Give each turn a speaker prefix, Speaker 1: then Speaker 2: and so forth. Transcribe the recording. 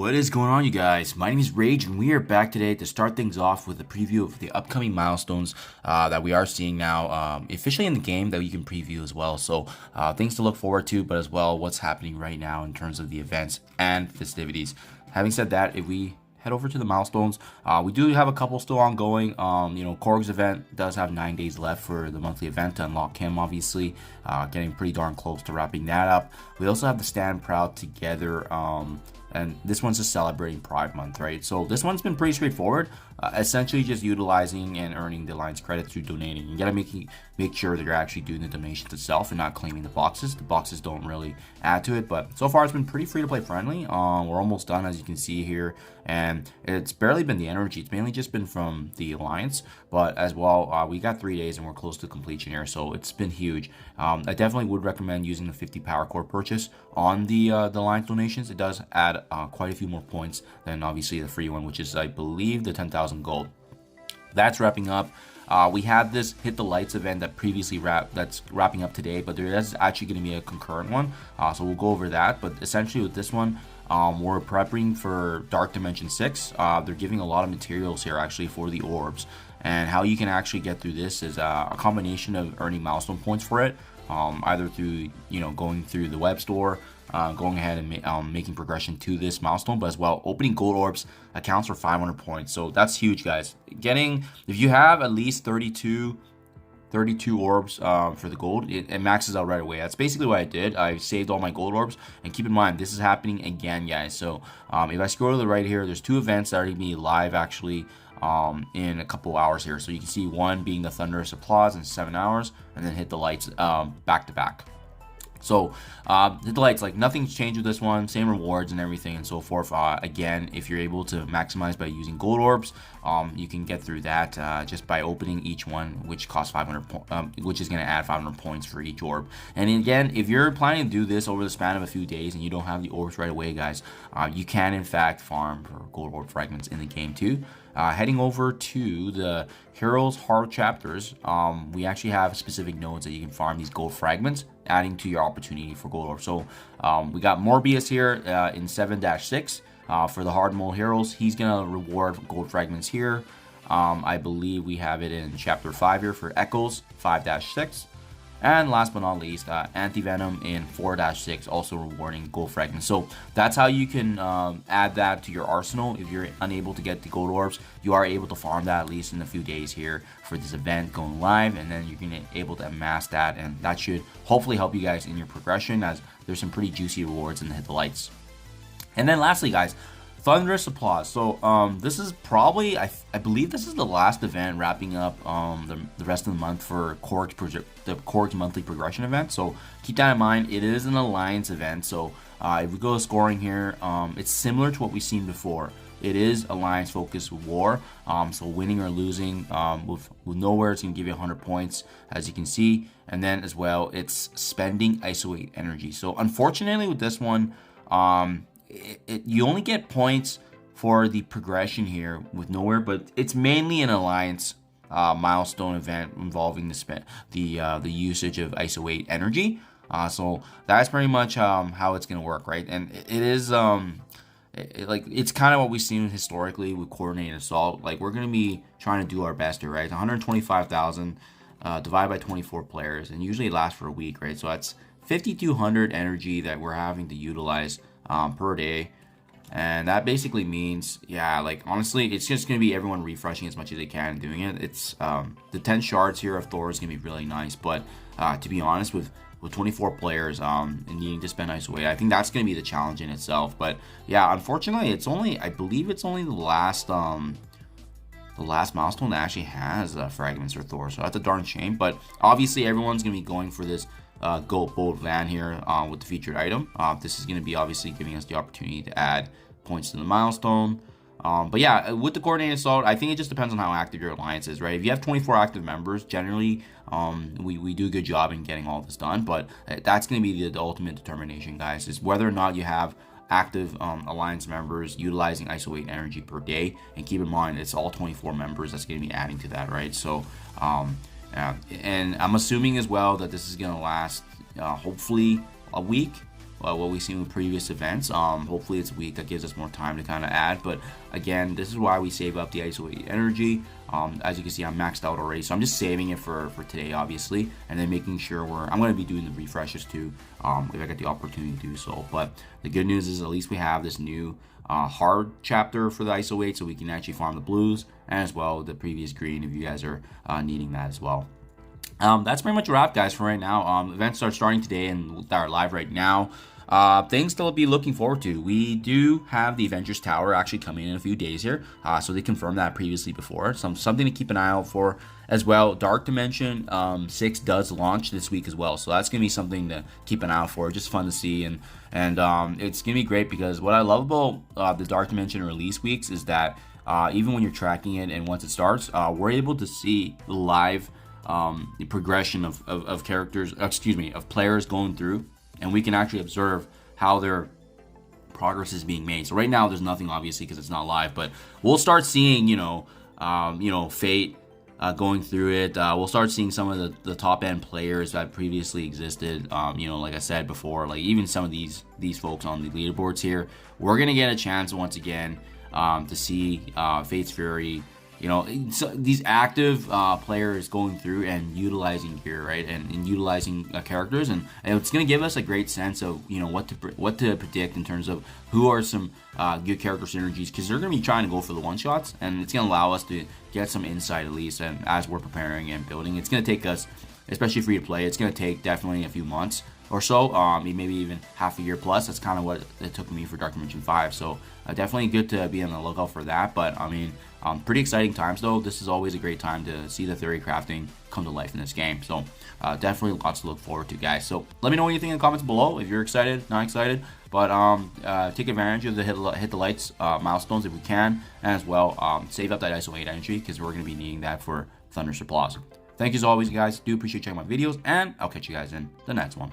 Speaker 1: What is going on, you guys? My name is Rayge, and we are back today to start things off with a preview of the upcoming milestones that we are seeing now officially in the game that you can preview as well. So things to look forward to, but as well what's happening right now in terms of the events and festivities. Having said that, if we head over to the milestones, we do have a couple still ongoing. Korg's event does have 9 days left for the monthly event to unlock him, obviously, getting pretty darn close to wrapping that up. We also have the Stand Proud Together, and this one's just celebrating Pride Month, right? So this one's been pretty straightforward, essentially just utilizing and earning the Alliance credit through donating. You gotta make sure that you're actually doing the donations itself and not claiming the boxes. The boxes don't really add to it, but so far it's been pretty free to play friendly. We're almost done, as you can see here, and it's barely been the energy. It's mainly just been from the Alliance, but as well, we got 3 days and we're close to completion here, so it's been huge. I definitely would recommend using the 50 power core purchase on the Alliance donations. It does add quite a few more points than obviously the free one, which is, I believe, the 10,000 gold. That's wrapping up. We had this Hit the Lights event that previously that's wrapping up today, but there is actually going to be a concurrent one, so we'll go over that. But essentially with this one, we're prepping for Darkdimension 6. They're giving a lot of materials here actually for the orbs, and how you can actually get through this is a combination of earning milestone points for it, either through going through the web store, going ahead and making progression to this milestone, but as well opening gold orbs accounts for 500 points. So that's huge, guys. If you have at least 32 orbs for the gold, it maxes out right away. That's basically what I did. I saved all my gold orbs, and keep in mind this is happening again, guys. So if I scroll to the right here, there's two events that are going to be live actually in a couple hours here. So you can see one being the Thunderous Applause in 7 hours, and then Hit the Lights back to back. So Hit the Lights, like nothing's changed with this one, same rewards and everything and so forth. Again, if you're able to maximize by using gold orbs, you can get through that just by opening each one, which costs 500 which is going to add 500 points for each orb. And again, if you're planning to do this over the span of a few days and you don't have the orbs right away, guys, you can in fact farm for gold orb fragments in the game too. Heading over to the Heroes Heart chapters, we actually have specific nodes that you can farm these gold fragments, adding to your opportunity for gold orbs. So we got Morbius here in 7-6 for the hard mode heroes. He's gonna reward gold fragments here. I believe we have it in chapter 5 here for Echoes 5-6. And last but not least, Anti-Venom in 4-6, also rewarding gold fragments. So that's how you can add that to your arsenal. If you're unable to get the gold orbs, you are able to farm that at least in a few days here for this event going live, and then you're gonna be able to amass that, and that should hopefully help you guys in your progression, as there's some pretty juicy rewards in the Hit the Lights. And then lastly, guys, Thunderous Applause. So this is probably, I believe this is the last event wrapping up the rest of the month for Korg's monthly progression event. So keep that in mind. It is an Alliance event. So if we go to scoring here, it's similar to what we've seen before. It is Alliance focused war. So winning or losing with nowhere, it's going to give you 100 points, as you can see. And then as well, it's spending isolate energy. So unfortunately with this one, you only get points for the progression here with nowhere, but it's mainly an Alliance milestone event involving the usage of isolate energy. So that's pretty much how it's gonna work, right? And it is it's kind of what we've seen historically with coordinated assault. Like, we're gonna be trying to do our best here, right? 125,000 divided by 24 players, and usually it lasts for a week, right? So that's 5,200 energy that we're having to utilize per day, and that basically means, yeah, like honestly, it's just gonna be everyone refreshing as much as they can doing it. It's the 10 shards here of Thor is gonna be really nice, but to be honest, with 24 players and needing to spend ice away, I think that's gonna be the challenge in itself. But yeah, unfortunately, it's only, I believe it's only the last milestone that actually has fragments for Thor, so that's a darn shame. But obviously everyone's gonna be going for this gold bold van here with the featured item. This is going to be obviously giving us the opportunity to add points to the milestone. But yeah, with the coordinated assault, I think it just depends on how active your alliance is, right? If you have 24 active members, generally we do a good job in getting all this done. But that's going to be the ultimate determination, guys, is whether or not you have active alliance members utilizing isolate energy per day. And keep in mind, it's all 24 members that's going to be adding to that, right? So and I'm assuming as well that this is going to last hopefully a week what we've seen with previous events. Hopefully it's a week that gives us more time to kind of add, but again, this is why we save up the ISO 8 energy. As you can see, I'm maxed out already, so I'm just saving it for today, obviously, and then making sure I'm going to be doing the refreshes too, if I get the opportunity to do so. But the good news is at least we have this new hard chapter for the ISO 8, so we can actually farm the blues, and as well the previous green if you guys are needing that as well. That's pretty much a wrap, guys, for right now. Events are starting today and are live right now. Things to be looking forward to. We do have the Avengers Tower actually coming in a few days here. So they confirmed that previously before. Something to keep an eye out for as well. Darkdimension 6 does launch this week as well. So that's going to be something to keep an eye out for. Just fun to see. And it's going to be great because what I love about the Darkdimension release weeks is that even when you're tracking it and once it starts, we're able to see the live the progression of characters, of players going through, and we can actually observe how their progress is being made. So right now there's nothing, obviously, because it's not live, but we'll start seeing Fate going through it. We'll start seeing some of the top end players that previously existed, like I said before, like even some of these folks on the leaderboards here. We're gonna get a chance once again to see Fate's Fury, these active players going through and utilizing gear, right, and utilizing characters, and it's going to give us a great sense of what to predict in terms of who are some good character synergies, because they're going to be trying to go for the one shots, and it's going to allow us to get some insight at least. And as we're preparing and building, it's going to take us, especially free to play, it's going to take definitely a few months or so, maybe even half a year plus. That's kind of what it took me for Darkdimension 5. So definitely good to be on the lookout for that. But I mean, pretty exciting times though. This is always a great time to see the theory crafting come to life in this game. So definitely lots to look forward to, guys. So let me know what you think in the comments below, if you're excited, not excited. But take advantage of the hit the lights milestones if we can, and as well save up that ISO 8 energy, because we're going to be needing that for Thunder's Applause. Thank you as always, guys. Do appreciate checking my videos, and I'll catch you guys in the next one.